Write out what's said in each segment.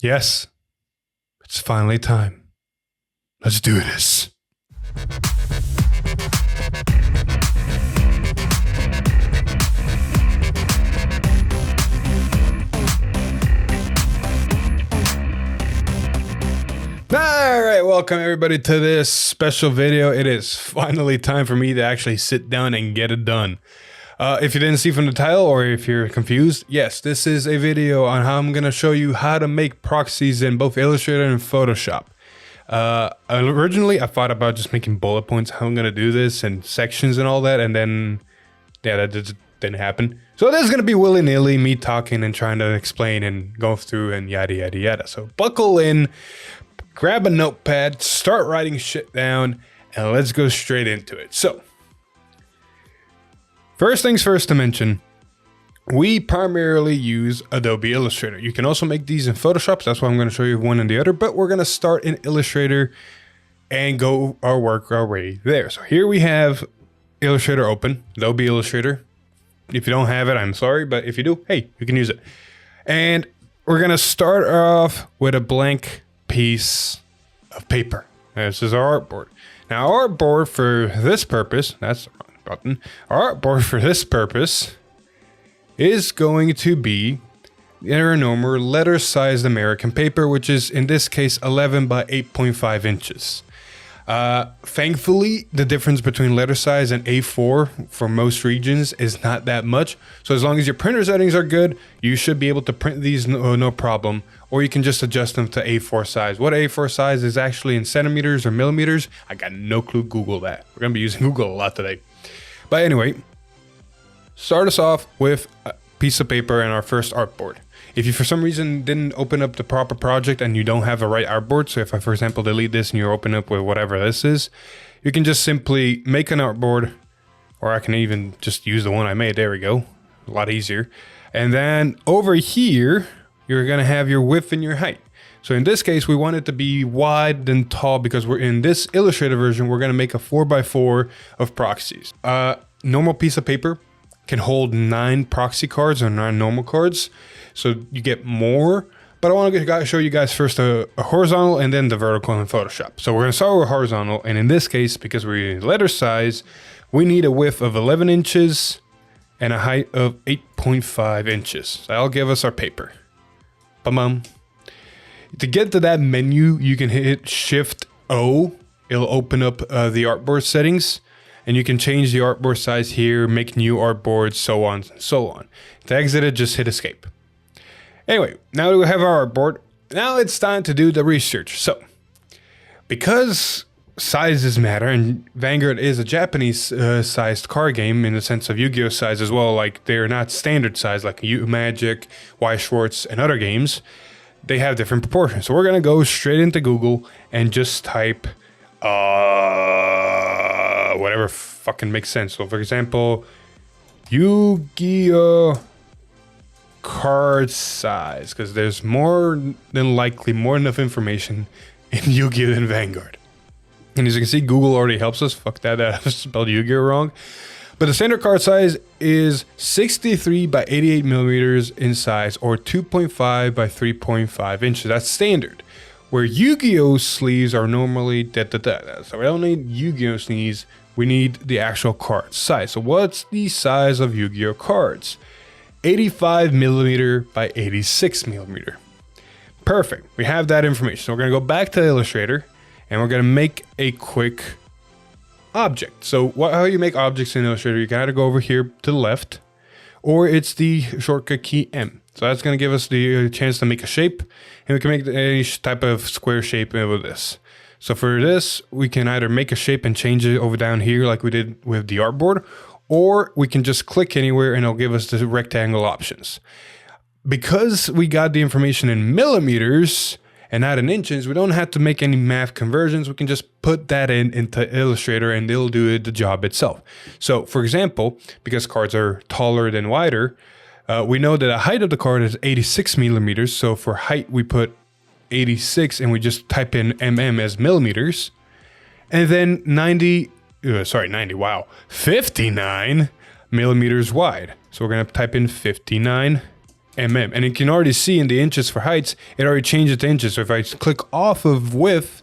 Yes, it's finally time. Let's do this. Alright, welcome everybody to this special video. It is finally time for me to actually sit down and get it done. If you didn't see from the title, or if you're confused, yes, this is a video on how I'm going to show you how to make proxies in both Illustrator and Photoshop. Originally, I thought about just making bullet points, how I'm going to do this, and sections and all that, and then, yeah, that just didn't happen. So this is going to be willy-nilly, me talking and trying to explain and go through and yada, yada, yada. So buckle in, grab a notepad, start writing shit down, and let's go straight into it. So, first things first to mention, we primarily use Adobe Illustrator. You can also make these in Photoshop, so that's why I'm going to show you one and the other, but we're going to start in Illustrator and work our way there. So here we have Illustrator open, Adobe Illustrator. If you don't have it, I'm sorry, but if you do, hey, you can use it. And we're going to start off with a blank piece of paper. This is our artboard. Now, our artboard for this purpose, that's the wrong button. Our artboard for this purpose is going to be our normal letter-sized American paper, which is in this case 11 by 8.5 inches. Thankfully, the difference between letter size and A4 for most regions is not that much. So as long as your printer settings are good, you should be able to print these no problem. Or you can just adjust them to A4 size. What A4 size is actually in centimeters or millimeters, I got no clue. Google that. We're going to be using Google a lot today. But anyway, start us off with a piece of paper and our first artboard. If you for some reason didn't open up the proper project and you don't have the right artboard, so if I for example delete this and you open up with whatever this is, you can just simply make an artboard, or I can even just use the one I made. There we go, a lot easier. And then over here, you're gonna have your width and your height. So in this case, we want it to be wide than tall because we're in this Illustrator version, we're gonna make a 4x4 of proxies. Normal piece of paper can hold 9 proxy cards or 9 normal cards. So you get more, but I want to show you guys first a horizontal and then the vertical in Photoshop. So we're going to start with horizontal, and in this case, because we're letter size, we need a width of 11 inches and a height of 8.5 inches. So that'll give us our paper. Bam. To get to that menu, you can hit Shift O. It'll open up the artboard settings, and you can change the artboard size here, make new artboards, so on and so on. To exit it, just hit Escape. Anyway, now that we have our artboard, now it's time to do the research. So, because sizes matter, and Vanguard is a Japanese sized card game in the sense of Yu-Gi-Oh size as well, like they're not standard size like Magic, Weiss Schwarz, and other games, they have different proportions. So we're gonna go straight into Google and just type whatever fucking makes sense. So for example, Yu-Gi-Oh card size, because there's more than likely more enough information in Yu-Gi-Oh than Vanguard. And as you can see, Google already helps us. Fuck that, I spelled Yu-Gi-Oh wrong. But the standard card size is 63 by 88 millimeters in size, or 2.5 by 3.5 inches. That's standard. Where Yu-Gi-Oh sleeves are normally So we don't need Yu-Gi-Oh sleeves, we need the actual card size. So what's the size of Yu-Gi-Oh cards? 85 millimeter by 86 millimeter. Perfect. We have that information. So we're going to go back to Illustrator and we're going to make a quick object. So how you make objects in Illustrator, you can either go over here to the left, or it's the shortcut key M. So that's going to give us the chance to make a shape, and we can make any type of square shape with this. So for this, we can either make a shape and change it over down here like we did with the artboard, or we can just click anywhere and it'll give us the rectangle options. Because we got the information in millimeters and not in inches, we don't have to make any math conversions. We can just put that into Illustrator and it'll do the job itself. So for example, because cards are taller than wider, we know that the height of the card is 86 millimeters. So for height, we put 86 and we just type in mm as millimeters. And then 59 millimeters wide. So we're going to type in 59 mm. And you can already see in the inches for heights, it already changed it to inches. So if I click off of width,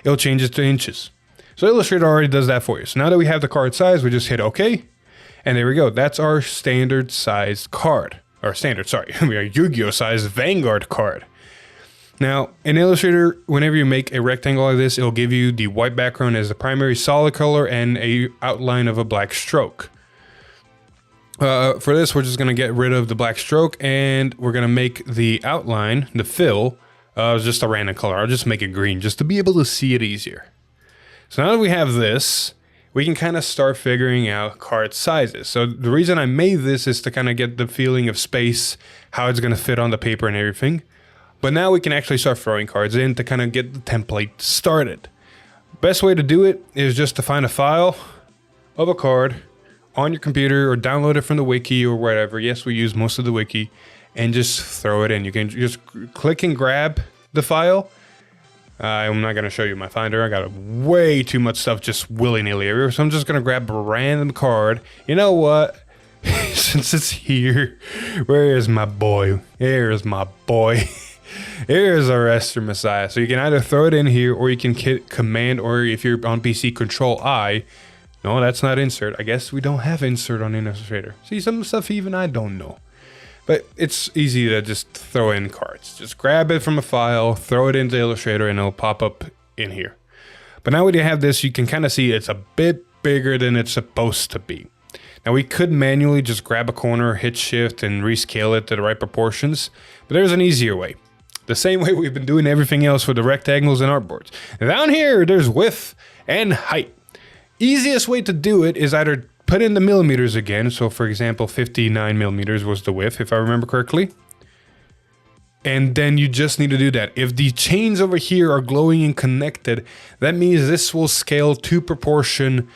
it'll change it to inches. So Illustrator already does that for you. So now that we have the card size, we just hit OK. And there we go. That's our standard sized card. Or standard, sorry. We are Yu-Gi-Oh! Size Vanguard card. Now, in Illustrator, whenever you make a rectangle like this, it'll give you the white background as the primary solid color and a outline of a black stroke. For this, we're just going to get rid of the black stroke, and we're going to make the outline, the fill, just a random color. I'll just make it green just to be able to see it easier. So now that we have this, we can kind of start figuring out card sizes. So the reason I made this is to kind of get the feeling of space, how it's going to fit on the paper and everything. But now we can actually start throwing cards in to kind of get the template started. Best way to do it is just to find a file of a card on your computer or download it from the wiki or whatever. Yes, we use most of the wiki, and just throw it in. You can just click and grab the file. I'm not going to show you my finder. I got way too much stuff just willy-nilly everywhere. So I'm just going to grab a random card. You know what? Since it's here, where is my boy? Here's my boy. Here's our Esther Messiah. So you can either throw it in here, or you can hit Command, or if you're on PC, Control I. No, that's not insert. I guess we don't have insert on Illustrator. See, some stuff even I don't know. But it's easy to just throw in cards. Just grab it from a file, throw it into Illustrator, and it'll pop up in here. But now when you have this, you can kind of see it's a bit bigger than it's supposed to be. Now we could manually just grab a corner, hit shift, and rescale it to the right proportions. But there's an easier way. The same way we've been doing everything else for the rectangles and artboards. And down here, there's width and height. Easiest way to do it is either put in the millimeters again. So for example, 59 millimeters was the width, if I remember correctly. And then you just need to do that. If the chains over here are glowing and connected, that means this will scale to proportion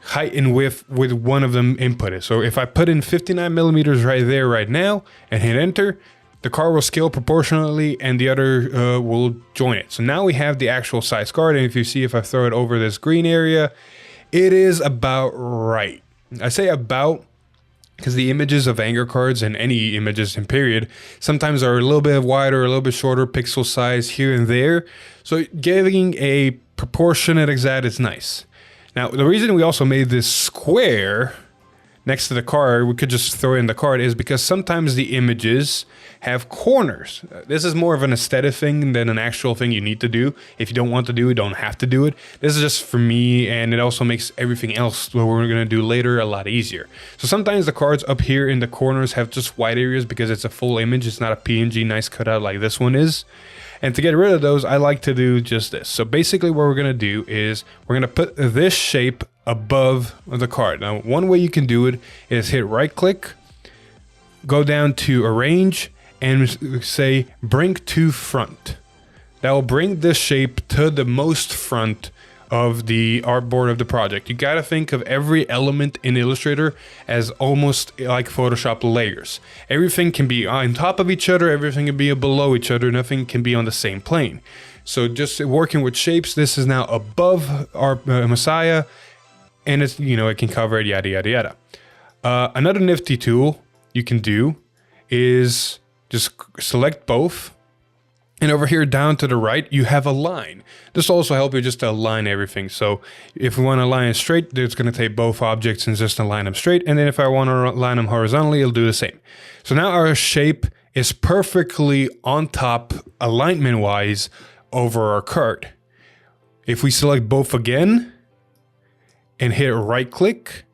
height and width with one of them inputted. So if I put in 59 millimeters right there, right now, and hit enter, the card will scale proportionally and the other will join it. So now we have the actual size card. And if you see, if I throw it over this green area, it is about right. I say about because the images of Vanguard cards and any images in period sometimes are a little bit wider, a little bit shorter pixel size here and there. So giving a proportionate exact is nice. Now, the reason we also made this square next to the card, we could just throw in the card, is because sometimes the images have corners. This is more of an aesthetic thing than an actual thing you need to do. If you don't want to do it, don't have to do it. This is just for me, and it also makes everything else what we're going to do later a lot easier. So sometimes the cards up here in the corners have just white areas because it's a full image. It's not a PNG nice cutout like this one is. And to get rid of those, I like to do just this. So basically what we're going to do is we're going to put this shape above the card. Now, one way you can do it is hit right click, go down to arrange, and say bring to front. That will bring this shape to the most front of the artboard of the project. You got to think of every element in Illustrator as almost like Photoshop layers. Everything can be on top of each other, everything can be below each other, nothing can be on the same plane. So just working with shapes, this is now above our Messiah, and it's, you know, it can cover it, yada yada yada. Another nifty tool you can do is just select both, and over here down to the right you have a line. This will also help you just to align everything. So if we want to align it straight, it's going to take both objects and just align them straight, and then if I want to align them horizontally, it'll do the same. So now our shape is perfectly on top alignment wise over our card. If we select both again and hit right click,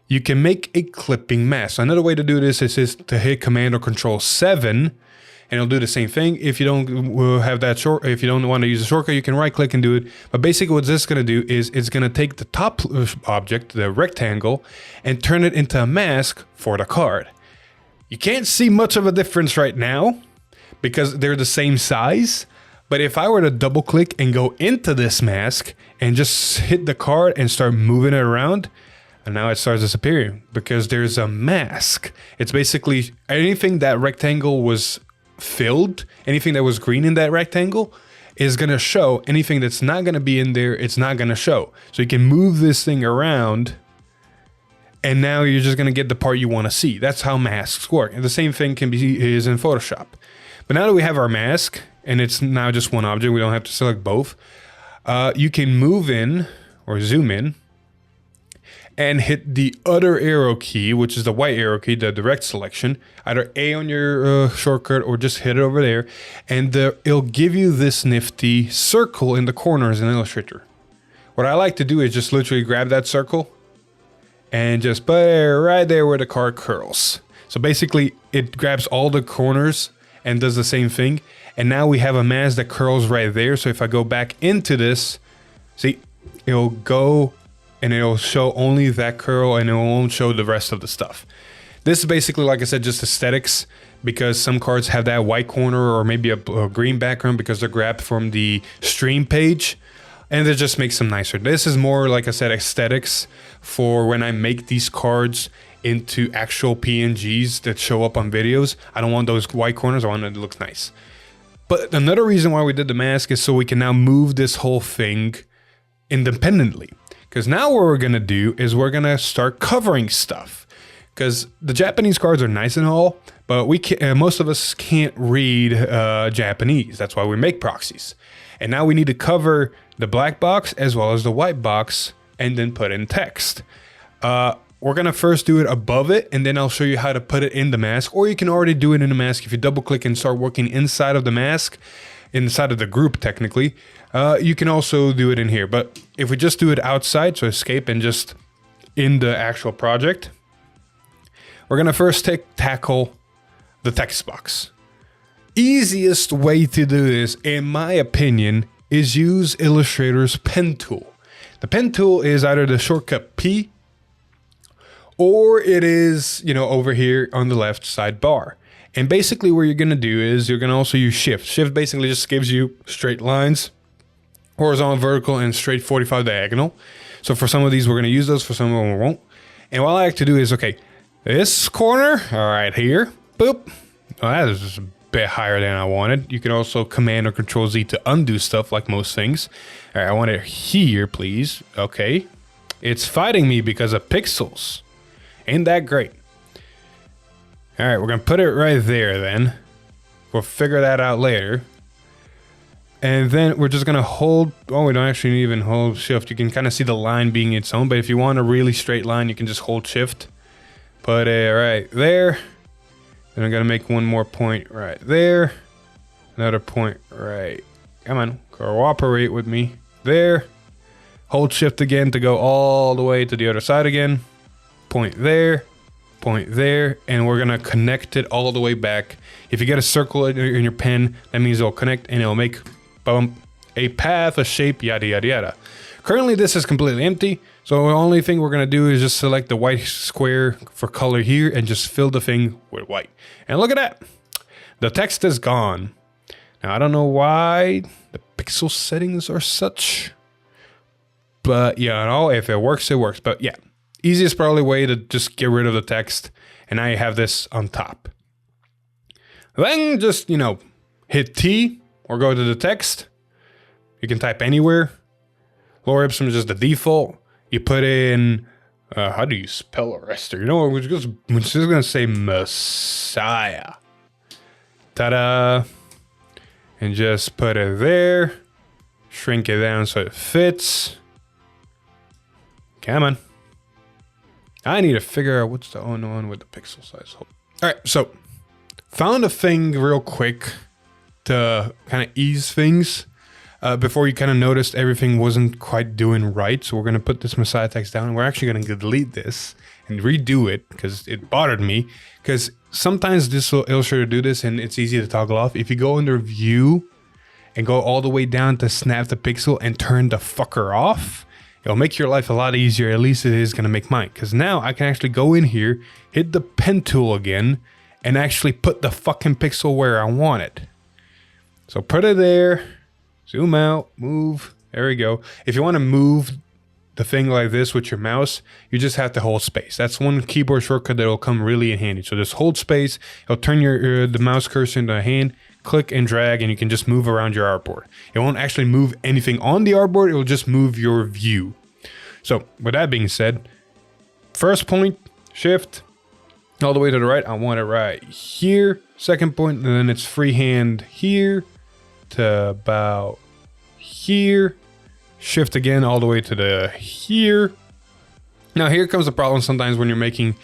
you can make a clipping mask. So another way to do this is to hit Command or Control 7, and it'll do the same thing. If you don't have that short, if you don't want to use a shortcut, you can right click and do it. But basically what this is going to do is it's going to take the top object, the rectangle, and turn it into a mask for the card. You can't see much of a difference right now because they're the same size. But if I were to double click and go into this mask and just hit the card and start moving it around, and now it starts disappearing because there's a mask. It's basically anything that rectangle was filled, anything that was green in that rectangle is going to show. Anything that's not going to be in there, it's not going to show. So you can move this thing around And now you're just gonna get the part you wanna see. That's how masks work. And the same thing is in Photoshop. But now that we have our mask, and it's now just one object, we don't have to select both, you can move in, or zoom in, and hit the other arrow key, which is the white arrow key, the direct selection, either A on your shortcut or just hit it over there, and it'll give you this nifty circle in the corners in Illustrator. What I like to do is just literally grab that circle and just put it right there where the card curls. So basically it grabs all the corners and does the same thing. And now we have a mask that curls right there. So if I go back into this, see, it'll go and it'll show only that curl and it won't show the rest of the stuff. This is basically, like I said, just aesthetics, because some cards have that white corner or maybe a green background because they're grabbed from the stream page. And it just makes them nicer. This is more, like I said, aesthetics for when I make these cards into actual PNGs that show up on videos. I don't want those white corners, I want it to look nice. But another reason why we did the mask is so we can now move this whole thing independently. Because now what we're gonna do is we're gonna start covering stuff. Because the Japanese cards are nice and all, but most of us can't read Japanese. That's why we make proxies. And now we need to cover the black box as well as the white box and then put in text. We're gonna first do it above it, and then I'll show you how to put it in the mask, or you can already do it in the mask. If you double click and start working inside of the mask, inside of the group technically, you can also do it in here. But if we just do it outside, so escape and just in the actual project, we're gonna first tackle the text box. Easiest way to do this, in my opinion, is use Illustrator's pen tool. The pen tool is either the shortcut P, or it is, you know, over here on the left sidebar. And basically what you're gonna do is you're gonna also use Shift. Shift basically just gives you straight lines, horizontal, vertical, and straight 45 diagonal. So for some of these we're gonna use those, for some of them we won't. And what I like to do is, okay, this corner, all right, here, boop. Well, that is just a bit higher than I wanted. You can also Command or Control Z to undo stuff like most things. All right, I want it here, please. Okay. It's fighting me because of pixels. Ain't that great? All right, we're gonna put it right there then. We'll figure that out later. And then we're just gonna hold, oh, we don't actually even hold Shift. You can kind of see the line being its own, but if you want a really straight line, you can just hold Shift. Put it right there. Then I'm gonna make one more point right there. Another point right, come on, cooperate with me. There. Hold Shift again to go all the way to the other side again. Point there, and we're gonna connect it all the way back. If you get a circle in your pen, that means it'll connect and it'll make a path, a shape, yada yada yada. Currently this is completely empty, so the only thing we're gonna do is just select the white square for color here and just fill the thing with white. And look at that, the text is gone. Now I don't know why the pixel settings are such, but yeah, no, if it works, it works. But yeah, easiest probably way to just get rid of the text, and now you have this on top. Then just, you know, hit T or go to the text. You can type anywhere. Lower Ipsum is just the default. You put in, how do you spell arrestor? You know what, we're just gonna say Messiah. Ta-da. And just put it there. Shrink it down so it fits. Come on. I need to figure out what's the only one with the pixel size. All right, so found a thing real quick to kind of ease things before you kind of noticed everything wasn't quite doing right. So we're going to put this Messiah text down, and we're actually going to delete this and redo it because it bothered me. Because sometimes this will Illustrator do this and it's easy to toggle off. If you go under View and go all the way down to snap the pixel and turn the fucker off, it'll make your life a lot easier. At least it is going to make mine. Because now I can actually go in here, hit the pen tool again, and actually put the fucking pixel where I want it. So put it there, zoom out, move, there we go. If you want to move the thing like this with your mouse, you just have to hold space. That's one keyboard shortcut that will come really in handy. So just hold space, it'll turn the mouse cursor into a hand, click and drag, and you can just move around your artboard. It won't actually move anything on the artboard, it will just move your view. So with that being said, first point, shift, all the way to the right. I want it right here. Second point, and then it's freehand here to about here. Shift again all the way to the here. Now here comes the problem sometimes when you're making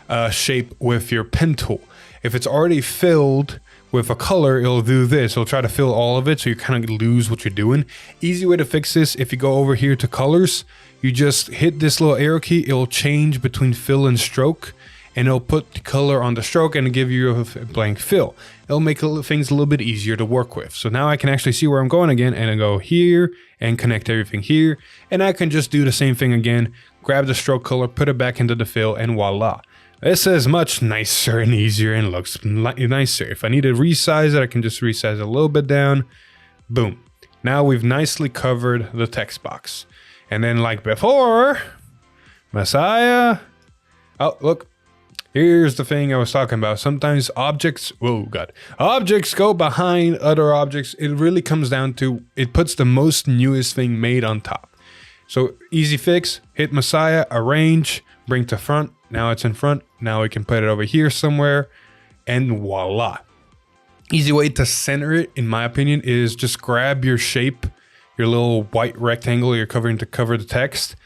a shape with your pen tool. If it's already filled with a color, it'll do this. It'll try to fill all of it, so you kind of lose what you're doing. Easy way to fix this, if you go over here to colors, you just hit this little arrow key. It'll change between fill and stroke, and it'll put the color on the stroke and give you a blank fill. It'll make things a little bit easier to work with. So now I can actually see where I'm going again, and I go here and connect everything here. And I can just do the same thing again, grab the stroke color, put it back into the fill, and voila. This is much nicer and easier and looks nicer. If I need to resize it, I can just resize it a little bit down. Boom. Now we've nicely covered the text box. And then like before, Messiah. Oh, look. Here's the thing I was talking about. Sometimes objects, oh God, objects go behind other objects. It really comes down to, it puts the most newest thing made on top. So easy fix, hit Messiah, arrange, bring to front. Now it's in front. Now we can put it over here somewhere, and voila. Easy way to center it, in my opinion, is just grab your shape, your little white rectangle you're covering to cover the text.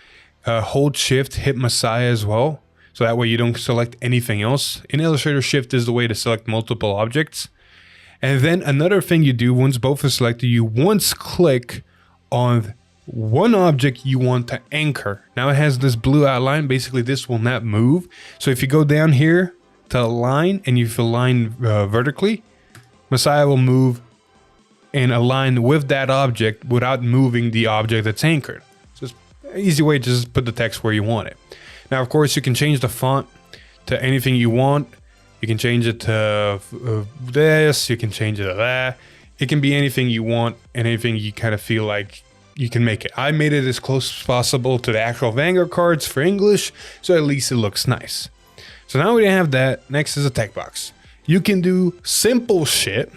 Hold shift, hit Messiah as well. So that way you don't select anything else. In Illustrator, shift is the way to select multiple objects. And then another thing you do once both are selected, you once click on one object you want to anchor. Now it has this blue outline. Basically, this will not move. So if you go down here to align and you align vertically, Messiah will move and align with that object without moving the object that's anchored. So it's an easy way to just put the text where you want it. Now, of course, you can change the font to anything you want. You can change it to this. You can change it to that. It can be anything you want and anything you kind of feel like you can make it. I made it as close as possible to the actual Vanguard cards for English, so at least it looks nice. So now we have that. Next is a text box. You can do simple shit.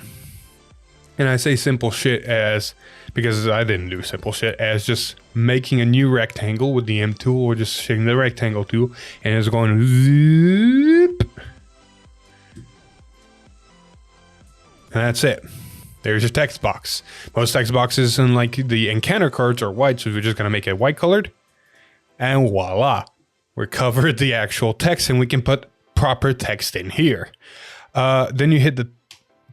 And I say simple shit as, because I didn't do simple shit, as just making a new rectangle with the M tool, or just hitting the rectangle tool, and it's going zip. And that's it. There's your text box. Most text boxes in like the encounter cards are white, so we're just gonna make it white colored. And voila, we're covered the actual text, and we can put proper text in here. Then you hit the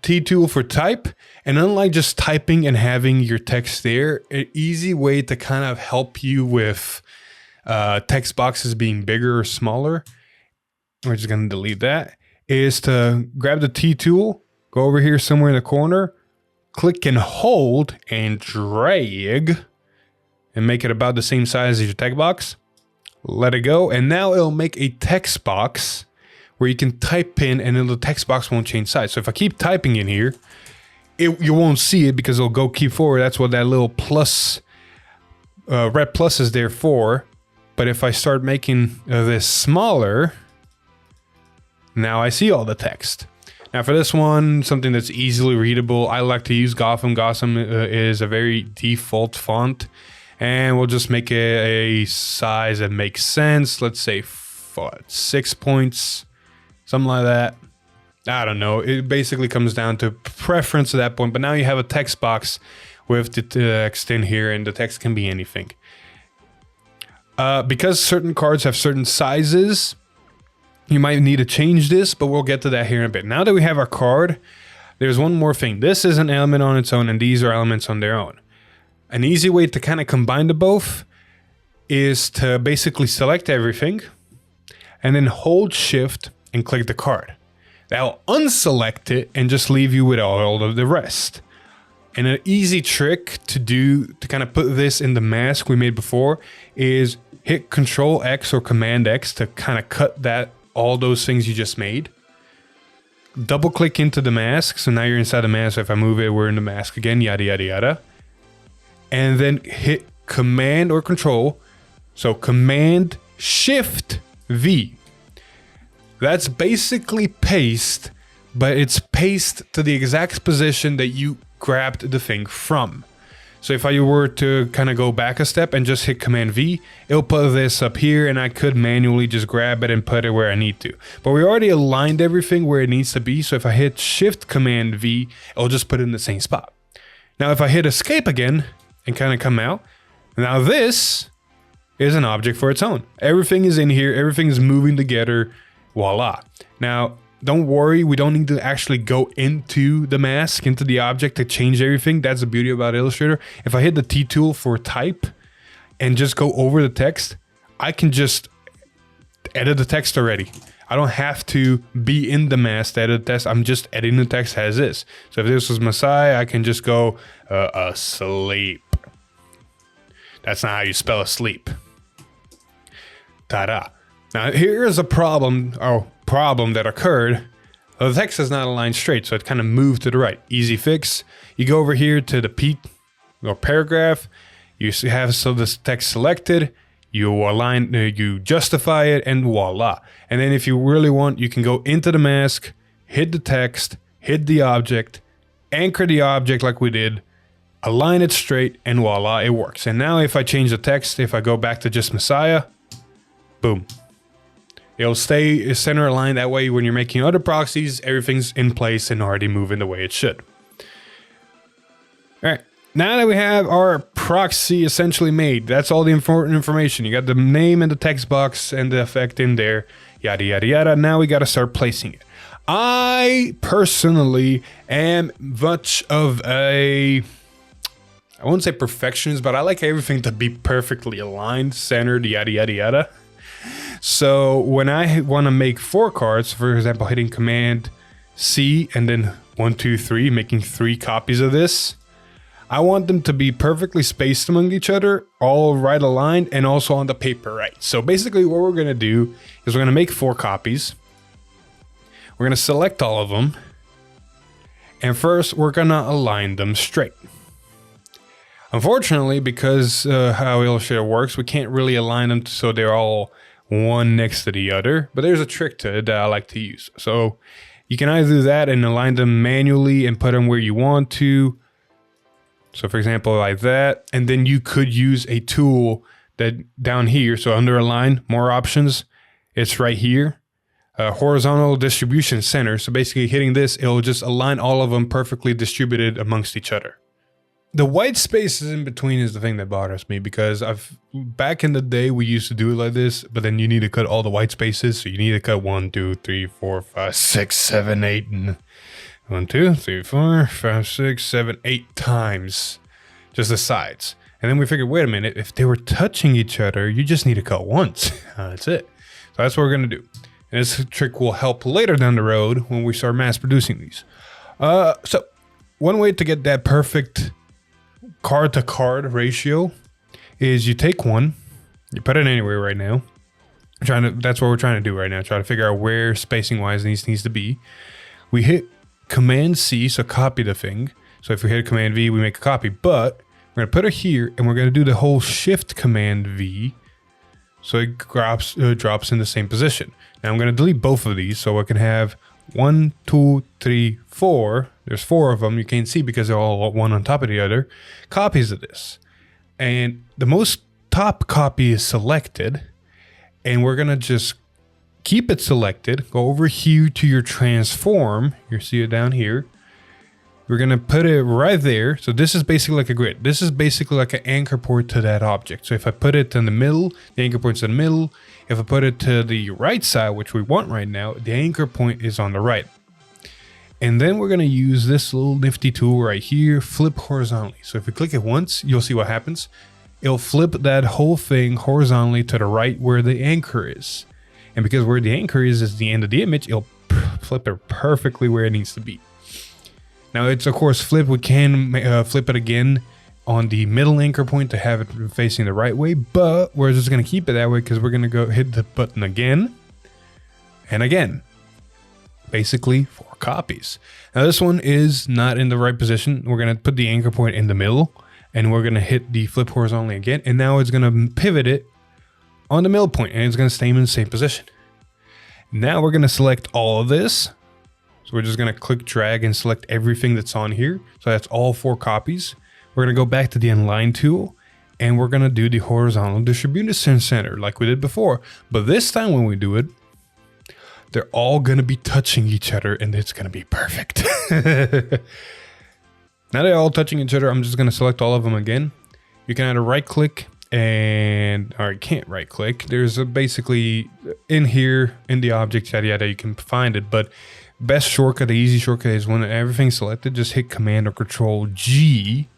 T tool for type, and unlike just typing and having your text there, an easy way to kind of help you with text boxes being bigger or smaller, we're just gonna delete that, is to grab the T tool, go over here somewhere in the corner, click and hold and drag, and make it about the same size as your text box. Let it go, and now it'll make a text box where you can type in, and then the text box won't change size. So if I keep typing in here, you won't see it because it'll go keep forward. That's what that little plus, red plus is there for. But if I start making this smaller, now I see all the text. Now for this one, something that's easily readable, I like to use Gotham. Gotham is a very default font, and we'll just make a size that makes sense. Let's say 6 points. Something like that. I don't know. It basically comes down to preference at that point. But now you have a text box with the text in here, and the text can be anything. Because certain cards have certain sizes, you might need to change this, but we'll get to that here in a bit. Now that we have our card, there's one more thing. This is an element on its own, and these are elements on their own. An easy way to kind of combine the both is to basically select everything and then hold shift and click the card. That'll unselect it and just leave you with all of the rest. And an easy trick to do to kind of put this in the mask we made before is hit Control X or Command X to kind of cut all those things you just made. Double click into the mask, so now you're inside the mask. If I move it, we're in the mask again, yada yada yada. And then hit Command or Control, so Command Shift V. That's basically paste, but it's paste to the exact position that you grabbed the thing from. So if I were to kind of go back a step and just hit Command V, it'll put this up here, and I could manually just grab it and put it where I need to. But we already aligned everything where it needs to be. So if I hit Shift Command V, it'll just put it in the same spot. Now if I hit Escape again and kind of come out, now this is an object for its own. Everything is in here, everything is moving together, voila. Now, don't worry, we don't need to actually go into the mask, into the object to change everything. That's the beauty about Illustrator. If I hit the T tool for type and just go over the text, I can just edit the text already. I don't have to be in the mask to edit the text. I'm just editing the text as is. So if this was Messiah, I can just go asleep. That's not how you spell asleep. Ta-da. Now here is a problem that occurred. The text is not aligned straight, so it kind of moved to the right. Easy fix. You go over here to the P or paragraph. You have this text selected. You align, you justify it, and voila. And then if you really want, you can go into the mask, hit the text, hit the object, anchor the object like we did, align it straight, and voila, it works. And now if I change the text, if I go back to just Messiah, boom. It'll stay center aligned. That way when you're making other proxies, everything's in place and already moving the way it should. All right. Now that we have our proxy essentially made, that's all the important information. You got the name and the text box and the effect in there, yada, yada, yada. Now we got to start placing it. I personally am much of I won't say perfectionist, but I like everything to be perfectly aligned, centered, yada, yada, yada. So when I want to make 4 cards, for example, hitting Command C and then 1, 2, 3, making 3 copies of this, I want them to be perfectly spaced among each other, all right aligned, and also on the paper right. So basically what we're going to do is we're going to make 4 copies. We're going to select all of them. And first we're going to align them straight. Unfortunately, because how Illustrator works, we can't really align them so they're all one next to the other. But there's a trick to it that I like to use. So you can either do that and align them manually and put them where you want to. So for example, like that. And then you could use a tool that down here. So under align, more options. It's right here. Horizontal distribution center. So basically hitting this, it'll just align all of them perfectly distributed amongst each other. The white spaces in between is the thing that bothers me, because back in the day we used to do it like this, but then you need to cut all the white spaces. So you need to cut 1, 2, 3, 4, 5, 6, 7, 8, and 1, 2, 3, 4, 5, 6, 7, 8 times just the sides. And then we figured, wait a minute, if they were touching each other, you just need to cut once. That's it. So that's what we're going to do. And this trick will help later down the road when we start mass producing these. So one way to get that perfect card to card ratio is you take one, you put it anywhere right now. That's what we're trying to do right now. Try to figure out where spacing wise these needs to be. We hit Command C, so copy the thing. So if we hit Command V, we make a copy, but we're going to put it here and we're going to do the whole Shift Command V. So it drops in the same position. Now I'm going to delete both of these so I can have 1, 2, 3, 4. There's 4 of them. You can't see because they're all one on top of the other. Copies of this. And the most top copy is selected. And we're going to just keep it selected. Go over here to your transform. You see it down here. We're going to put it right there. So this is basically like a grid. This is basically like an anchor point to that object. So if I put it in the middle, the anchor point's in the middle. If I put it to the right side, which we want right now, the anchor point is on the right. And then we're going to use this little nifty tool right here, flip horizontally. So if you click it once, you'll see what happens. It'll flip that whole thing horizontally to the right where the anchor is. And because where the anchor is the end of the image, it'll flip it perfectly where it needs to be. Now it's of course flip. We can flip it again on the middle anchor point to have it facing the right way, but we're just going to keep it that way because we're going to go hit the button again and again. Basically 4 copies. Now this one is not in the right position. We're going to put the anchor point in the middle and we're going to hit the flip horizontally again. And now it's going to pivot it on the middle point and it's going to stay in the same position. Now we're going to select all of this. So we're just going to click drag and select everything that's on here. So that's all 4 copies. we're going to go back to the Align tool, and we're going to do the horizontal distribution center like we did before. But this time when we do it, they're all going to be touching each other, and it's going to be perfect. Now they're all touching each other, I'm just going to select all of them again. You can either right click or you can't right click. There's basically in here, in the object, yada yada, you can find it. But best shortcut, the easy shortcut is when everything's selected, just hit Command or Control G,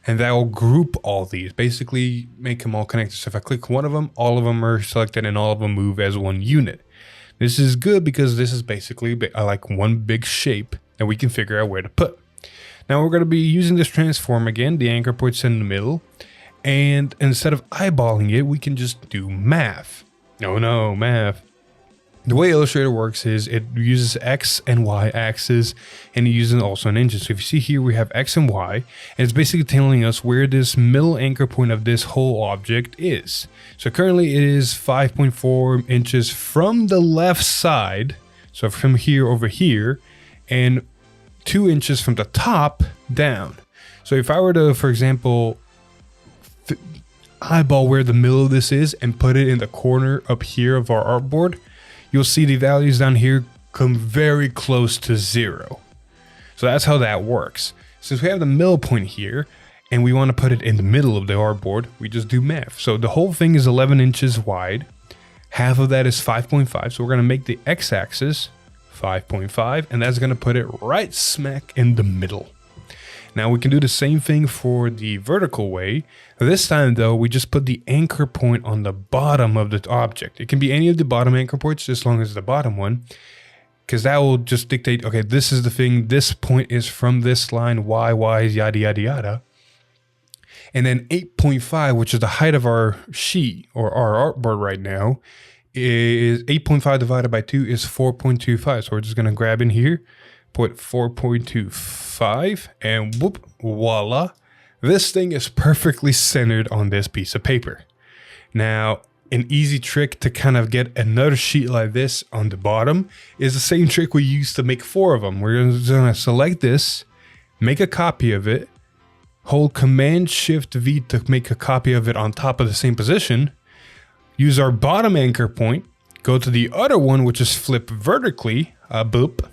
and that will group all these. Basically make them all connected. So if I click one of them, all of them are selected and all of them move as one unit. This is good because this is basically like one big shape that we can figure out where to put. Now we're going to be using this transform again, the anchor point's in the middle, and instead of eyeballing it, we can just do math. No, math. The way Illustrator works is it uses X and Y axis, and it uses also an engine. So if you see here, we have X and Y, and it's basically telling us where this middle anchor point of this whole object is. So currently it is 5.4 inches from the left side, so from here over here, and 2 inches from the top down. So if I were to, for example, eyeball where the middle of this is and put it in the corner up here of our artboard, you'll see the values down here come very close to 0. So that's how that works. Since we have the middle point here and we want to put it in the middle of the artboard, we just do math. So the whole thing is 11 inches wide. Half of that is 5.5. So we're going to make the x-axis 5.5, and that's going to put it right smack in the middle. Now we can do the same thing for the vertical way. This time though, we just put the anchor point on the bottom of the object. It can be any of the bottom anchor points, as long as the bottom one, because that will just dictate, okay, this is the thing, this point is from this line, y is yada yada yada. And then 8.5, which is the height of our sheet or our artboard right now, is 8.5 divided by 2 is 4.25. So we're just going to grab in here, put 4.25, and whoop, voila. This thing is perfectly centered on this piece of paper. Now, an easy trick to kind of get another sheet like this on the bottom is the same trick we used to make 4 of them. We're just going to select this, make a copy of it, hold Command-Shift-V to make a copy of it on top of the same position, use our bottom anchor point, go to the other one, which is flip vertically, boop.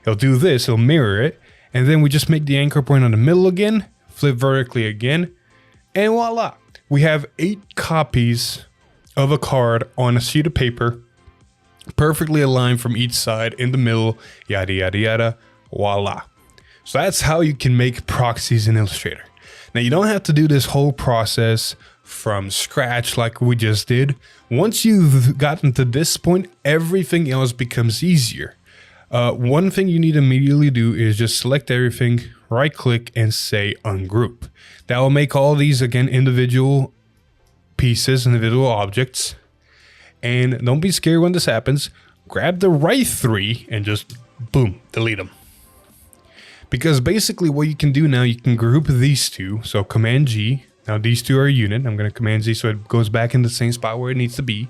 It'll do this, it'll mirror it, and then we just make the anchor point on the middle again, flip vertically again, and voila. We have 8 copies of a card on a sheet of paper, perfectly aligned from each side, in the middle, yada yada yada, voila. So that's how you can make proxies in Illustrator. Now you don't have to do this whole process from scratch like we just did. Once you've gotten to this point, everything else becomes easier. One thing you need to immediately do is just select everything, right click, and say ungroup. That will make all these, again, individual pieces, individual objects. And don't be scared when this happens. Grab the right 3 and just boom, delete them. Because basically what you can do now, you can group these two. So Command G. Now these two are a unit. I'm going to Command Z so it goes back in the same spot where it needs to be.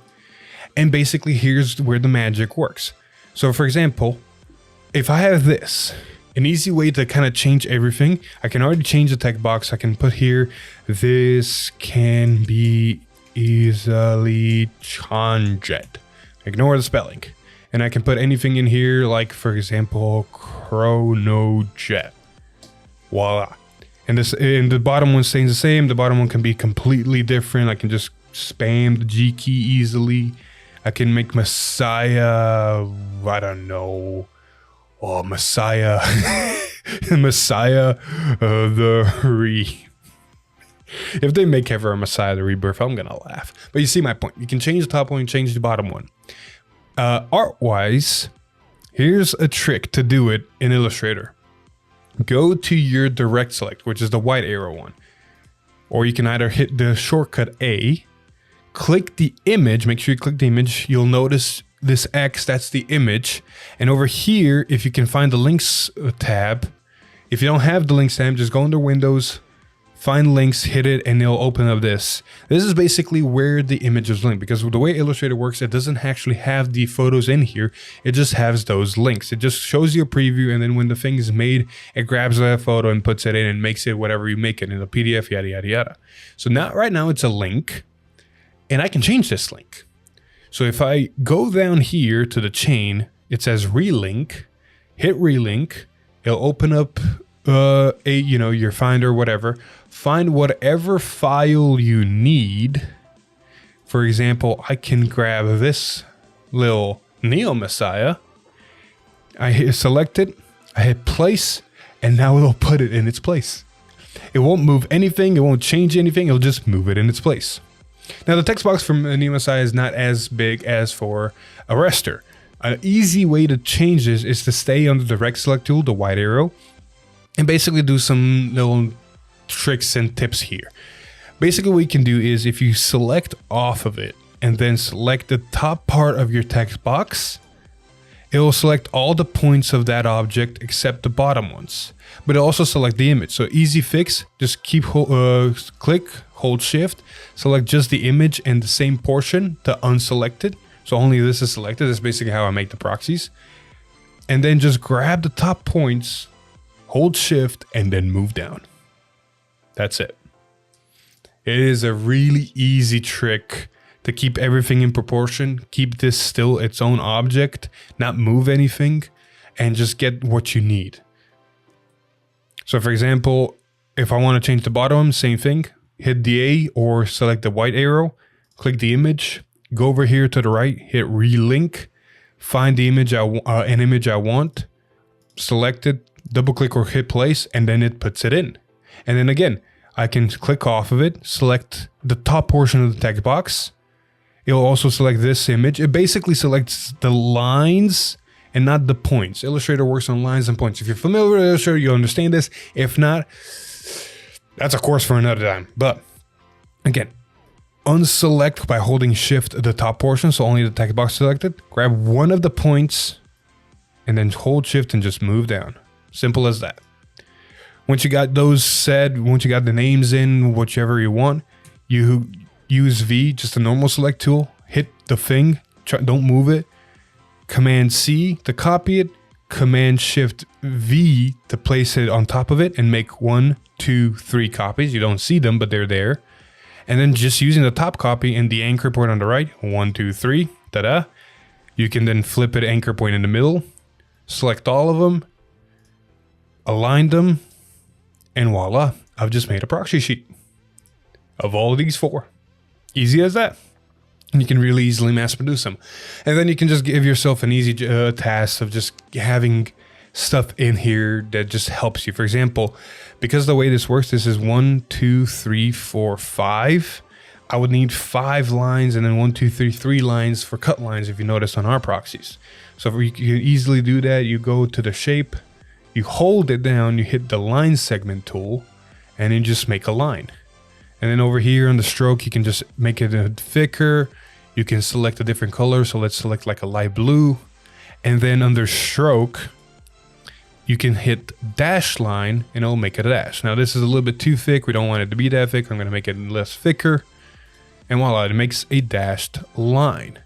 And basically here's where the magic works. So for example, if I have this, an easy way to kind of change everything, I can already change the text box. I can put here, this can be easily changed. Ignore the spelling. And I can put anything in here, like for example, chronojet. Voila. And the bottom one stays the same. The bottom one can be completely different. I can just spam the G key easily. I can make Messiah, I don't know. Oh, Messiah. Messiah If they make ever a Messiah the Rebirth, I'm gonna laugh. But you see my point. You can change the top one, change the bottom one. Art-wise, here's a trick to do it in Illustrator. Go to your direct select, which is the white arrow one. Or you can either hit the shortcut A, click the image, make sure you click the image. You'll notice this X, that's the image. And over here, if you can find the links tab, if you don't have the links tab, just go under Windows, find links, hit it, and it'll open up this. This is basically where the image is linked, because the way Illustrator works, it doesn't actually have the photos in here. It just has those links. It just shows you a preview, and then when the thing is made, it grabs that photo and puts it in and makes it whatever you make it in a PDF, yada, yada, yada. So now, right now it's a link, and I can change this link. So if I go down here to the chain, it says relink, hit relink, it'll open up your Finder, whatever. Find whatever file you need. For example, I can grab this little Neo Messiah. I hit select it, I hit place, and now it'll put it in its place. It won't move anything, it won't change anything, it'll just move it in its place. Now the text box from Neo Messiah is not as big as for a raster. An easy way to change this is to stay on the direct select tool, the white arrow, and basically do some little tricks and tips here. Basically what you can do is if you select off of it and then select the top part of your text box, it will select all the points of that object except the bottom ones. But it'll also select the image. So easy fix, just click, hold shift, select just the image and the same portion to unselected. So only this is selected. That's basically how I make the proxies. And then just grab the top points, hold shift, and then move down. That's it. It is a really easy trick to keep everything in proportion, keep this still its own object, not move anything, and just get what you need. So for example, if I want to change the bottom, same thing, hit the A or select the white arrow, click the image, go over here to the right, hit relink, find the image an image I want, select it, double click or hit place, and then it puts it in. And then again, I can click off of it, select the top portion of the text box. It'll also select this image. It basically selects the lines and not the points. Illustrator works on lines and points. If you're familiar with Illustrator, you'll understand this. If not, that's a course for another time. But again, unselect by holding shift the top portion, so only the text box selected. Grab one of the points and then hold shift and just move down. Simple as that. Once you got those set, once you got the names in, whichever you want, you use V, just a normal select tool, hit the thing, don't move it, Command C to copy it, Command Shift V to place it on top of it and make 1, 2, 3 copies. You don't see them, but they're there. And then just using the top copy and the anchor point on the right, 1, 2, 3, ta-da. You can then flip it anchor point in the middle, select all of them, align them, and voila, I've just made a proxy sheet of all of these 4. Easy as that. And you can really easily mass produce them. And then you can just give yourself an easy task of just having stuff in here that just helps you. For example, because the way this works, this is 1, 2, 3, 4, 5. I would need 5 lines and then 1, 2, 3, 3 lines for cut lines if you notice on our proxies. So if you can easily do that, you go to the shape, you hold it down, you hit the line segment tool, and then just make a line. And then over here on the stroke, you can just make it thicker. You can select a different color. So let's select like a light blue. And then under stroke, you can hit dash line and it'll make a dash. Now this is a little bit too thick. We don't want it to be that thick. I'm going to make it less thicker. And voila, it makes a dashed line.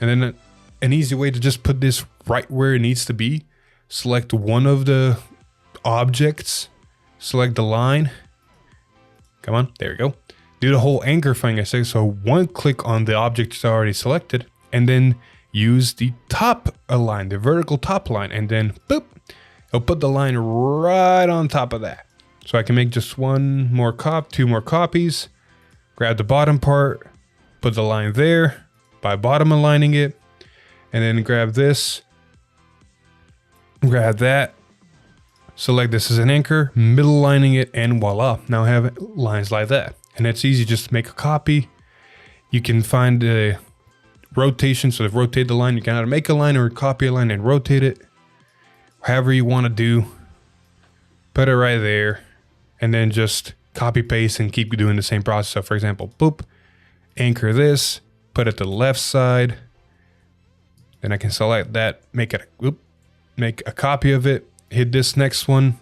And then an easy way to just put this right where it needs to be. Select one of the objects, select the line. Come on, there we go. Do the whole anchor thing I say. So one click on the object that's already selected and then use the top line, the vertical top line, and then boop, it'll put the line right on top of that. So I can make just 2 more copies, grab the bottom part, put the line there by bottom aligning it, and then grab this, grab that, select this as an anchor, middle lining it, and voila. Now I have lines like that. And it's easy just to make a copy. You can find the rotation, so to rotate the line, you can either make a line or copy a line and rotate it. However you want to do. Put it right there, and then just copy paste and keep doing the same process. So for example, boop, anchor this, put it to the left side. Then I can select that, make a copy of it, hit this next one,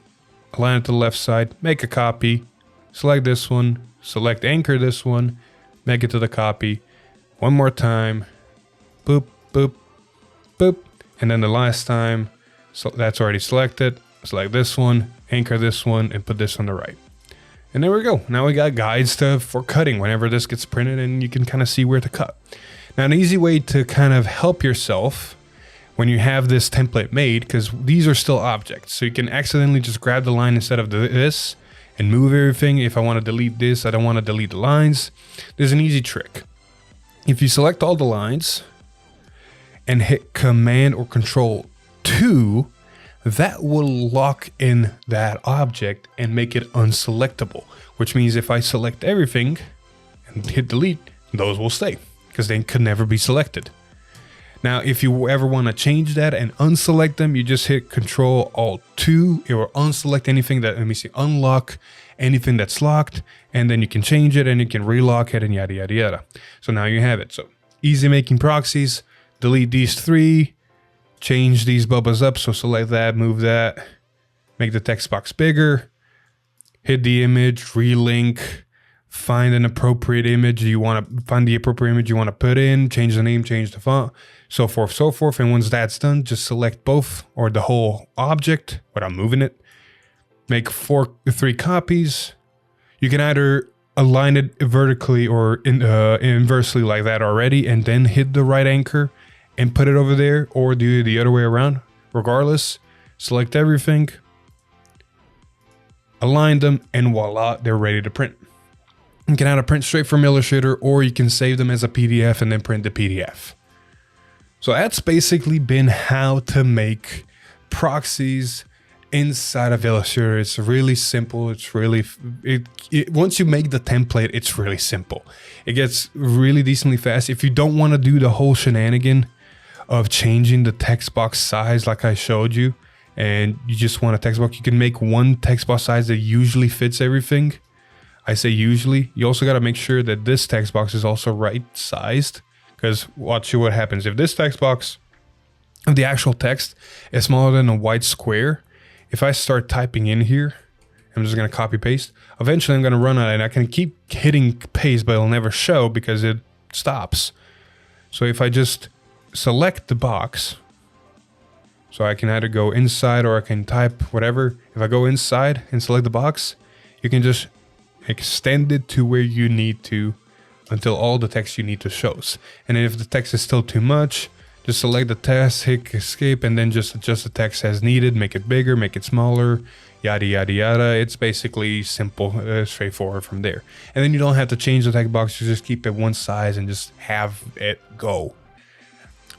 align it to the left side, make a copy, select this one, select anchor this one, make it to the copy. One more time, boop, boop, boop. And then the last time, so that's already selected. Select this one, anchor this one, and put this on the right. And there we go. Now we got guides for cutting whenever this gets printed, and you can kind of see where to cut. Now an easy way to kind of help yourself when you have this template made, because these are still objects, so you can accidentally just grab the line instead of this and move everything. If I want to delete this, I don't want to delete the lines. There's an easy trick. If you select all the lines and hit Command or Control 2, that will lock in that object and make it unselectable, which means if I select everything and hit delete, those will stay because they could never be selected. Now, if you ever want to change that and unselect them, you just hit Control Alt 2. It will unselect anything that, let me see, unlock anything that's locked, and then you can change it and you can relock it and yada, yada, yada. So now you have it. So easy making proxies, delete these 3, change these bubbles up. So select that, move that, make the text box bigger, hit the image, relink, find an appropriate image you want to find the appropriate image you want to put in, change the name, change the font, so forth, so forth. And once that's done, just select both or the whole object without moving it. Make 3 copies. You can either align it vertically or inversely like that already, and then hit the right anchor and put it over there, or do the other way around. Regardless, select everything, align them, and voila, they're ready to print. You can either print straight from Illustrator, or you can save them as a PDF and then print the PDF. So that's basically been how to make proxies inside of Illustrator. It's really simple. It's really, once you make the template, it's really simple. It gets really decently fast. If you don't want to do the whole shenanigan of changing the text box size like I showed you, and you just want a text box, you can make one text box size that usually fits everything. I say usually. You also got to make sure that this text box is also right sized, because watch what happens. If this text box, if the actual text is smaller than a white square, if I start typing in here, I'm just going to copy paste. Eventually I'm going to run out, and I can keep hitting paste, but it'll never show because it stops. So if I just select the box, so I can either go inside or I can type whatever. If I go inside and select the box, you can just extend it to where you need to until all the text you need to shows. And if the text is still too much, just select the text, hit escape, and then just adjust the text as needed. Make it bigger, make it smaller, yada, yada, yada. It's basically simple, straightforward from there. And then you don't have to change the text box. You just keep it one size and just have it go.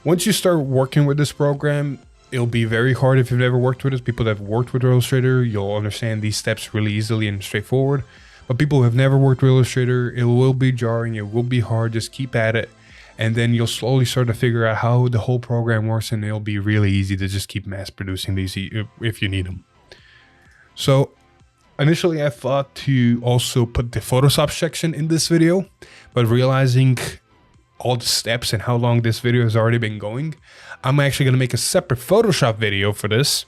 Once you start working with this program, it'll be very hard if you've never worked with it. People that have worked with Illustrator, you'll understand these steps really easily and straightforward. But people who have never worked with Illustrator, it will be jarring, it will be hard, just keep at it. And then you'll slowly start to figure out how the whole program works, and it'll be really easy to just keep mass producing these if you need them. So initially I thought to also put the Photoshop section in this video, but realizing all the steps and how long this video has already been going, I'm actually going to make a separate Photoshop video for this,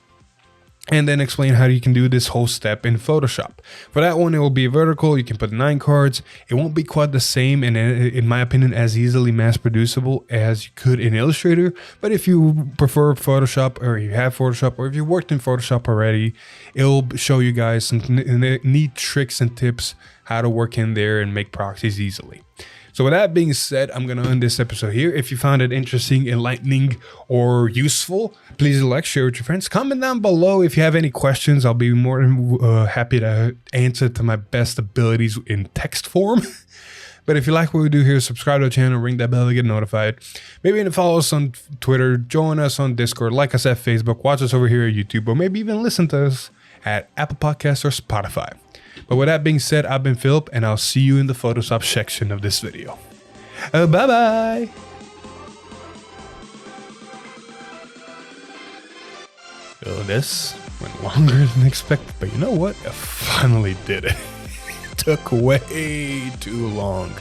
and then explain how you can do this whole step in Photoshop. For that one, it will be vertical. You can put 9 cards. It won't be quite the same, and in my opinion, as easily mass producible as you could in Illustrator. But if you prefer Photoshop, or you have Photoshop, or if you worked in Photoshop already, it'll show you guys some neat tricks and tips how to work in there and make proxies easily. So with that being said, I'm going to end this episode here. If you found it interesting, enlightening, or useful, please like, share with your friends. Comment down below if you have any questions. I'll be more than happy to answer to my best abilities in text form. But if you like what we do here, subscribe to the channel, ring that bell to get notified. Maybe even follow us on Twitter, join us on Discord, like us at Facebook, watch us over here at YouTube, or maybe even listen to us at Apple Podcasts or Spotify. But with that being said, I've been Philip, and I'll see you in the Photoshop section of this video. Bye-bye! Oh, this went longer than expected, but you know what? I finally did it. It took way too long.